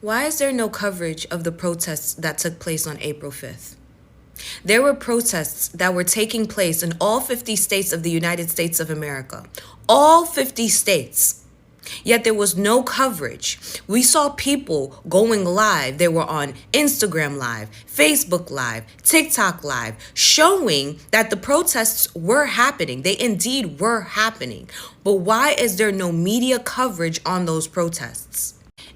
Why is there no coverage of the protests that took place on April 5th? There were protests that were taking place in all 50 states of the United States of America. All 50 states. Yet there was no coverage. We saw people going live. They were on Instagram Live, Facebook Live, TikTok Live, showing that the protests were happening. They indeed were happening. But why is there no media coverage on those protests?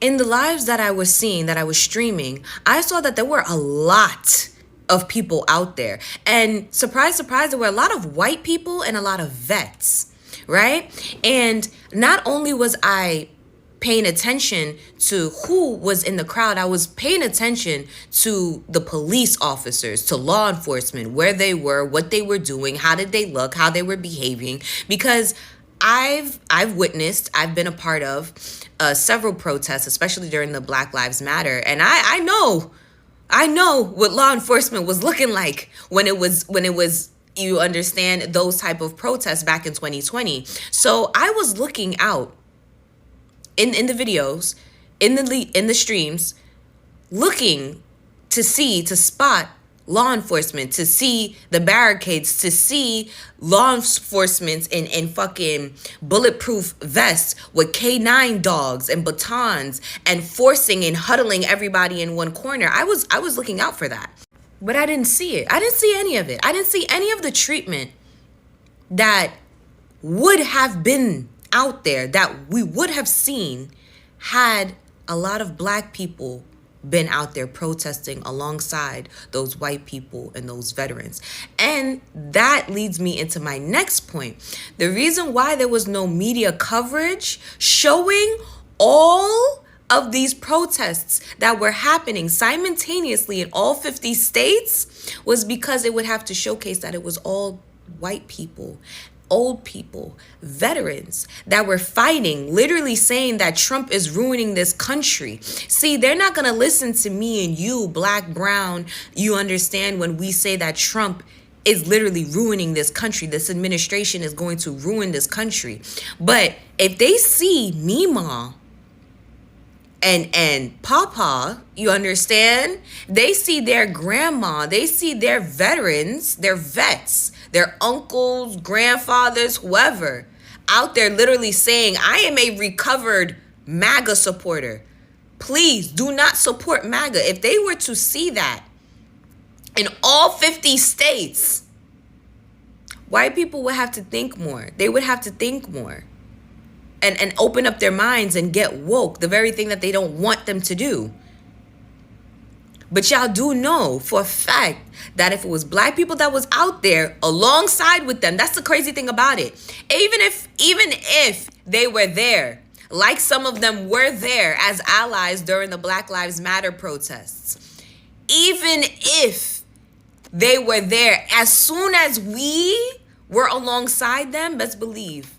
In the lives that I was seeing, that I was streaming, I saw that there were a lot of people out there. And surprise, surprise, there were a lot of white people and a lot of vets, right? And not only was I paying attention to who was in the crowd, I was paying attention to the police officers, to law enforcement, where they were, what they were doing, how did they look, how they were behaving, because I've witnessed, I've been a part of several protests, especially during the Black Lives Matter, and I know what law enforcement was looking like when it was you understand, those type of protests back in 2020. So I was looking out in the videos, in the streams, looking to spot law enforcement, to see the barricades, to see law enforcement in fucking bulletproof vests with K9 dogs and batons and forcing and huddling everybody in one corner. I was looking out for that. But I didn't see it. I didn't see any of it. I didn't see any of the treatment that would have been out there, that we would have seen had a lot of Black people been out there protesting alongside those white people and those veterans. And that leads me into my next point. The reason why there was no media coverage showing all of these protests that were happening simultaneously in all 50 states was because it would have to showcase that it was all white people, old people, veterans that were fighting, literally saying that Trump is ruining this country. See, they're not going to listen to me and you, Black, brown, you understand, when we say that Trump is literally ruining this country. This administration is going to ruin this country. But if they see Mima and Papa, you understand, they see their grandma, they see their veterans, their vets, their uncles, grandfathers, whoever, out there literally saying, I am a recovered MAGA supporter. Please do not support MAGA. If they were to see that in all 50 states, white people would have to think more. They would have to think more and open up their minds and get woke, the very thing that they don't want them to do. But y'all do know for a fact that if it was Black people that was out there alongside with them, that's the crazy thing about it. Even if they were there, like some of them were there as allies during the Black Lives Matter protests, even if they were there, as soon as we were alongside them, best believe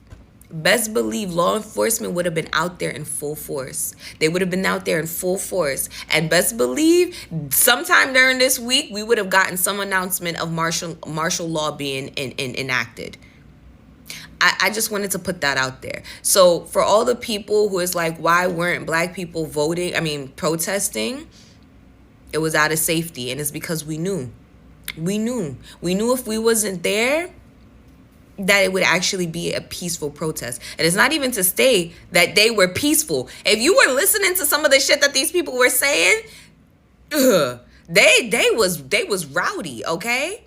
law enforcement would have been out there in full force. They would have been out there in full force. And best believe sometime during this week, we would have gotten some announcement of martial law being enacted. I just wanted to put that out there. So for all the people who is like, why weren't Black people protesting? It was out of safety. And it's because we knew if we wasn't there, that it would actually be a peaceful protest. And it's not even to say that they were peaceful. If you were listening to some of the shit that these people were saying, they was rowdy, okay?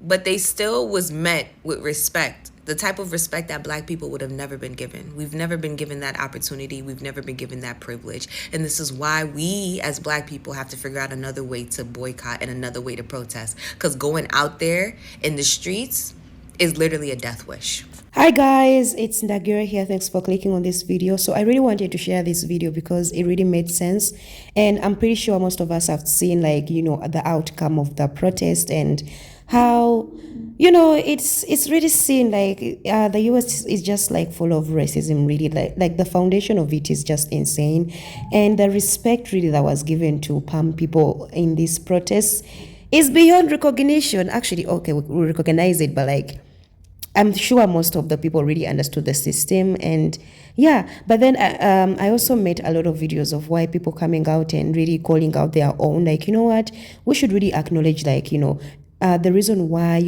But they still was met with respect. The type of respect that Black people would have never been given. We've never been given that opportunity. We've never been given that privilege. And this is why we as Black people have to figure out another way to boycott and another way to protest. Because going out there in the streets is literally a death wish. Hi guys, it's Ndagira here. Thanks for clicking on this video. So I really wanted to share this video because it really made sense, and I'm pretty sure most of us have seen, like, you know, the outcome of the protest and how, you know, it's really seen like the US is just like full of racism, really, like the foundation of it is just insane. And the respect really that was given to Palm people in this protest is beyond recognition. Actually, okay, we recognize it, but like I'm sure most of the people really understood the system, and yeah. But then I also made a lot of videos of why people coming out and really calling out their own, like, you know what, we should really acknowledge, like, the reason why,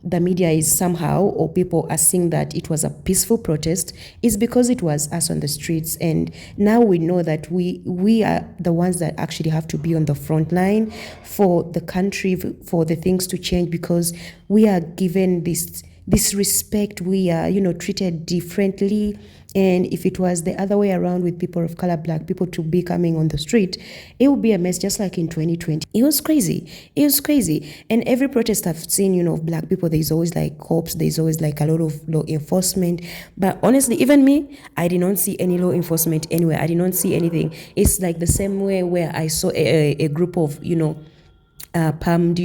the media is somehow, or people are seeing that it was a peaceful protest, is because it was us on the streets. And now we know that we are the ones that actually have to be on the front line for the country, for the things to change, because we are given this respect, we are, treated differently. And if it was the other way around, with people of color, black people, to be coming on the street, it would be a mess, just like in 2020. It was crazy. It was crazy. And every protest I've seen, of black people, there's always like cops, there's always like a lot of law enforcement. But honestly, even me, I did not see any law enforcement anywhere. I did not see anything. It's like the same way where I saw a group of, palmed,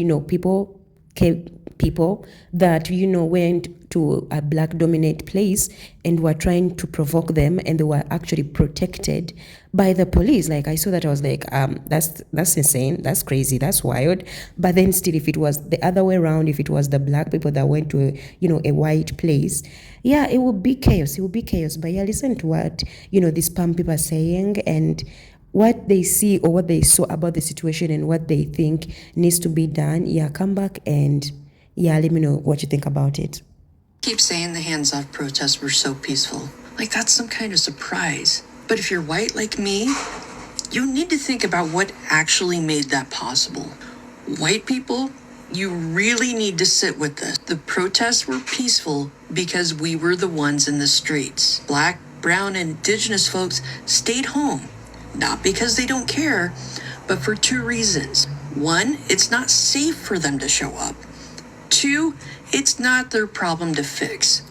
people that, went to a black dominant place and were trying to provoke them, and they were actually protected by the police. Like, I saw that, I was like, that's insane, that's crazy, that's wild. But then still, if it was the other way around, if it was the black people that went to a white place, yeah, it would be chaos, But yeah, listen to what these palm people are saying, and what they see or what they saw about the situation, and what they think needs to be done. Yeah, come back and yeah, let me know what you think about it. Keep saying the hands-off protests were so peaceful. Like that's some kind of surprise. But if you're white like me, you need to think about what actually made that possible. White people, you really need to sit with this. The protests were peaceful because we were the ones in the streets. Black, brown, and indigenous folks stayed home. Not because they don't care, but for two reasons. One, it's not safe for them to show up. Two, it's not their problem to fix.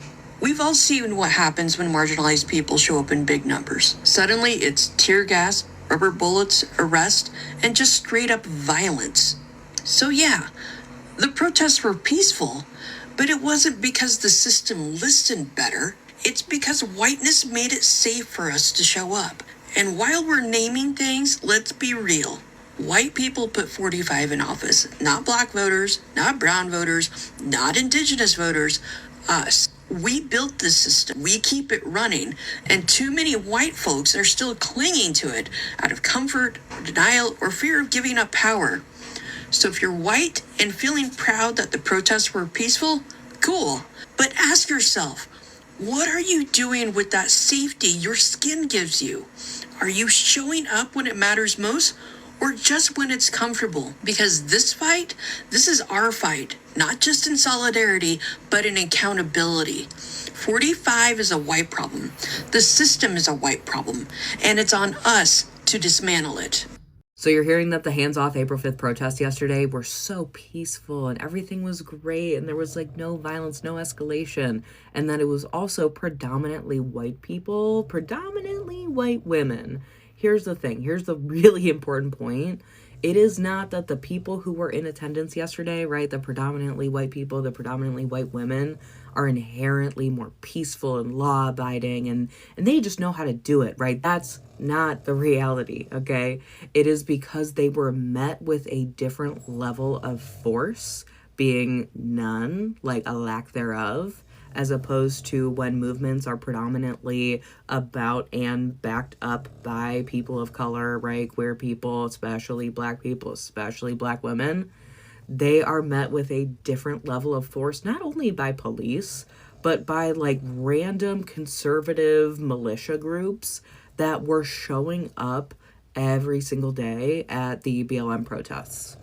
We've all seen what happens when marginalized people show up in big numbers. Suddenly, it's tear gas, rubber bullets, arrest, and just straight up violence. So yeah, the protests were peaceful, but it wasn't because the system listened better. It's because whiteness made it safe for us to show up. And while we're naming things, let's be real. White people put 45 in office, not black voters, not brown voters, not indigenous voters, us. We built this system. We keep it running. And too many white folks are still clinging to it out of comfort, or denial, or fear of giving up power. So if you're white and feeling proud that the protests were peaceful, cool. But ask yourself, what are you doing with that safety your skin gives you? Are you showing up when it matters most, or just when it's comfortable? Because this fight, this is our fight, not just in solidarity, but in accountability. 45 is a white problem. The system is a white problem, and it's on us to dismantle it. So you're hearing that the hands-off April 5th protests yesterday were so peaceful and everything was great and there was like no violence, no escalation, and that it was also predominantly white people, predominantly white women. Here's the thing. Here's the really important point. It is not that the people who were in attendance yesterday, right, the predominantly white people, the predominantly white women, are inherently more peaceful and law-abiding, and they just know how to do it, right? That's not the reality, okay? It is because they were met with a different level of force, being none, like a lack thereof, as opposed to when movements are predominantly about and backed up by people of color, right? Queer people, especially black people, especially black women. They are met with a different level of force, not only by police, but by like random conservative militia groups that were showing up every single day at the BLM protests.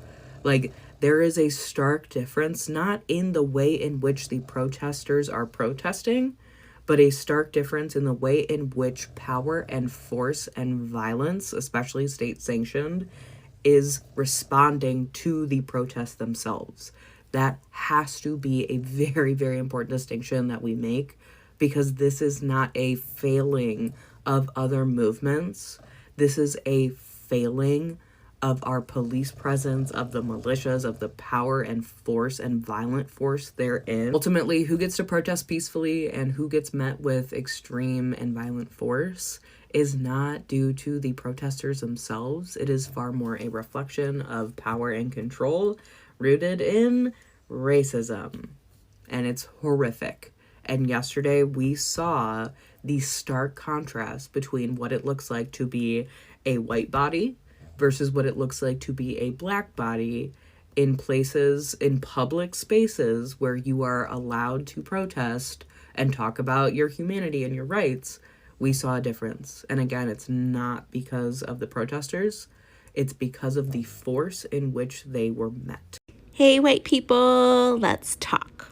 Like, there is a stark difference, not in the way in which the protesters are protesting, but a stark difference in the way in which power and force and violence, especially state-sanctioned, is responding to the protests themselves. That has to be a very, very important distinction that we make, because this is not a failing of other movements. This is a failing of our police presence, of the militias, of the power and force and violent force therein. Ultimately, who gets to protest peacefully and who gets met with extreme and violent force is not due to the protesters themselves. It is far more a reflection of power and control rooted in racism. And it's horrific. And yesterday we saw the stark contrast between what it looks like to be a white body versus what it looks like to be a black body in places, in public spaces where you are allowed to protest and talk about your humanity and your rights. We saw a difference. And again, it's not because of the protesters, it's because of the force in which they were met. Hey, white people, let's talk.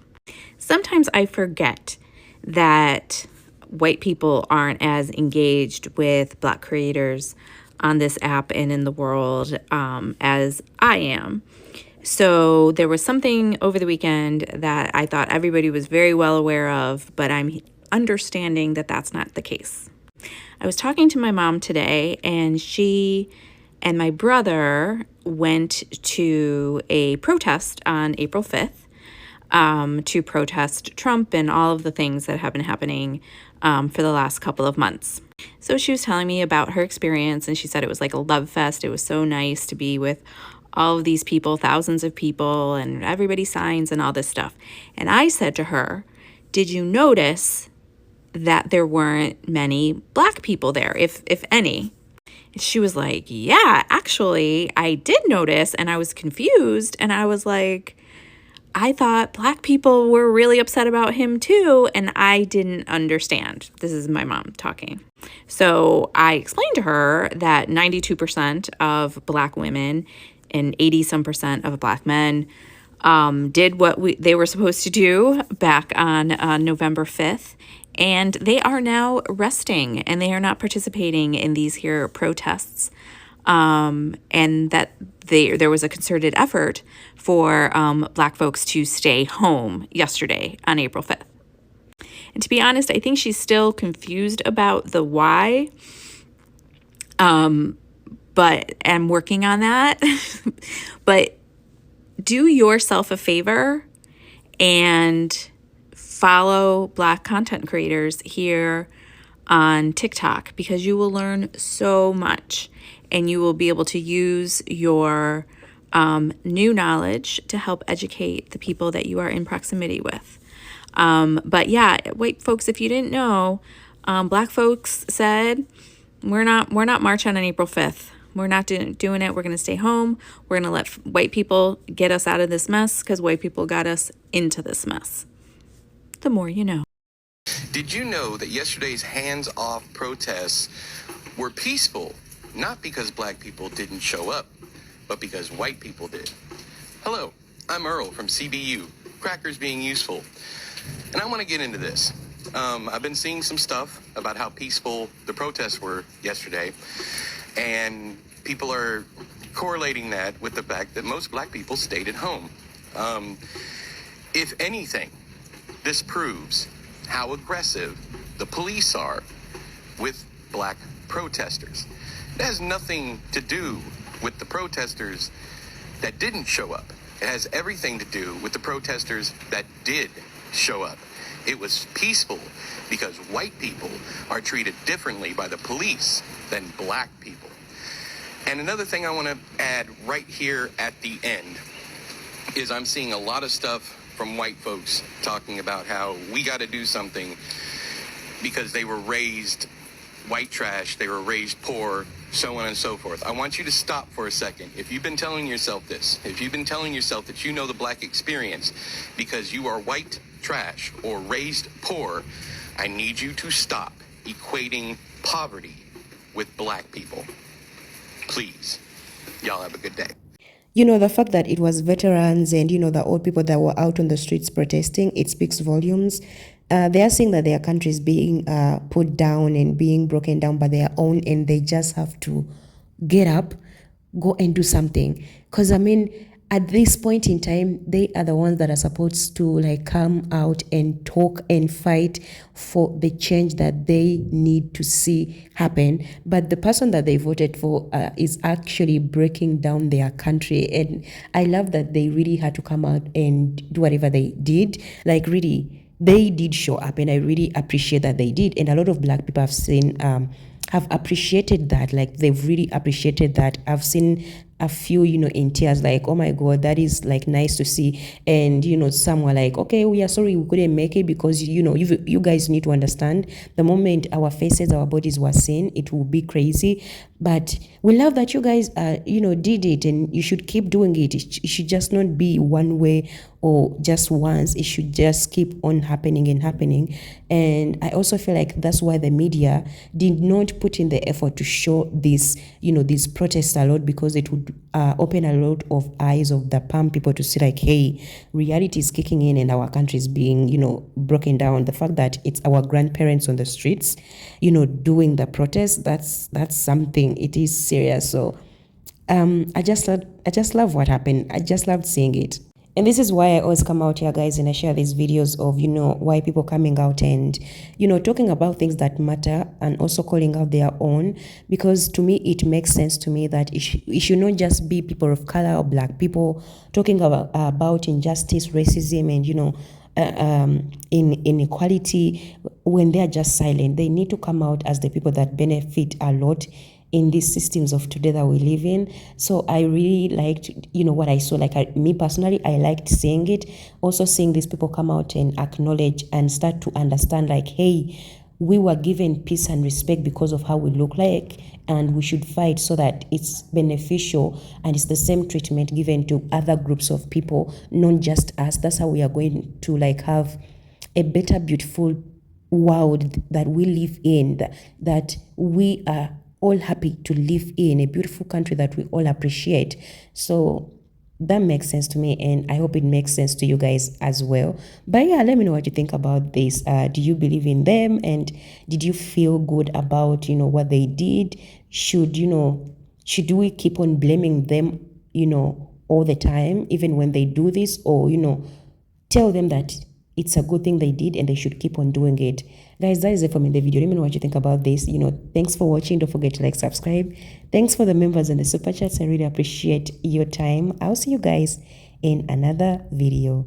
Sometimes I forget that white people aren't as engaged with Black creators on this app and in the world as I am. So there was something over the weekend that I thought everybody was very well aware of, but I'm understanding that that's not the case. I was talking to my mom today, and she and my brother went to a protest on April 5th to protest Trump and all of the things that have been happening for the last couple of months. So she was telling me about her experience, and she said it was like a love fest. It was so nice to be with all of these people, thousands of people, and everybody signs and all this stuff. And I said to her, did you notice that there weren't many Black people there, if any? And she was like, yeah, actually, I did notice, and I was confused, and I was like, I thought Black people were really upset about him too, and I didn't understand. This is my mom talking. So I explained to her that 92% of Black women and 80-some% of Black men did what they were supposed to do back on November 5th. And they are now resting, and they are not participating in these here protests. And that there was a concerted effort for Black folks to stay home yesterday on April 5th. And to be honest, I think she's still confused about the why. But I'm working on that. But do yourself a favor and follow Black content creators here on TikTok, because you will learn so much, and you will be able to use your new knowledge to help educate the people that you are in proximity with. But yeah, white folks, if you didn't know, Black folks said, we're not marching on April 5th. We're not doing it. We're going to stay home. We're going to let white people get us out of this mess, because white people got us into this mess. The more you know. Did you know that yesterday's hands-off protests were peaceful, not because Black people didn't show up, but because white people did? Hello, I'm Earl from CBU, Crackers Being Useful, and I want to get into this. I've been seeing some stuff about how peaceful the protests were yesterday, and people are correlating that with the fact that most Black people stayed at home. If anything, this proves how aggressive the police are with Black protesters. It has nothing to do with the protesters that didn't show up. It has everything to do with the protesters that did show up. It was peaceful because white people are treated differently by the police than Black people. And another thing I want to add right here at the end is I'm seeing a lot of stuff from white folks talking about how we got to do something because they were raised white trash, they were raised poor, so on and so forth. I want you to stop for a second. If you've been telling yourself this, if you've been telling yourself that you know the Black experience because you are white trash or raised poor, I need you to stop equating poverty with Black people. Please. Y'all have a good day. You know, the fact that it was veterans and, you know, the old people that were out on the streets protesting, it speaks volumes. They are saying that their country is being put down and being broken down by their own, and they just have to get up, go and do something. Because, I mean, at this point in time, they are the ones that are supposed to like come out and talk and fight for the change that they need to see happen. But the person that they voted for is actually breaking down their country. And I love that they really had to come out and do whatever they did. Like really, they did show up, and I really appreciate that they did. And a lot of Black people have seen have appreciated that. Like they've really appreciated that. I've seen a few, in tears, like, oh my God, that is like nice to see. And, some were like, okay, we are sorry we couldn't make it because, you guys need to understand the moment our faces, our bodies were seen, it will be crazy. But we love that you guys, did it, and you should keep doing it. It should just not be one way or just once. It should just keep on happening and happening. And I also feel like that's why the media did not put in the effort to show this, these protests a lot, because it would open a lot of eyes of the palm people to see like, hey, reality is kicking in and our country is being, broken down. The fact that it's our grandparents on the streets, doing the protests, that's something. It is serious. So I just love what happened. I just loved seeing it. And this is why I always come out here, guys, and I share these videos of, why people coming out and, talking about things that matter and also calling out their own. Because to me, it makes sense to me that it should not just be people of color or black people talking about injustice, racism, and, inequality when they are just silent. They need to come out as the people that benefit a lot in these systems of today that we live in. So I really liked, what I saw. Like me personally, I liked seeing it. Also seeing these people come out and acknowledge and start to understand like, hey, we were given peace and respect because of how we look like, and we should fight so that it's beneficial and it's the same treatment given to other groups of people, not just us. That's how we are going to like have a better, beautiful world that we live in, that we are all happy to live in, a beautiful country that we all appreciate. So that makes sense to me, and I hope it makes sense to you guys as well. But yeah, let me know what you think about this. Do you believe in them, and did you feel good about what they did? Should we keep on blaming them all the time, even when they do this, or tell them that it's a good thing they did and they should keep on doing it? Guys, that is it from the video. Let me know what you think about this. Thanks for watching. Don't forget to like, subscribe. Thanks for the members and the super chats. I really appreciate your time. I'll see you guys in another video.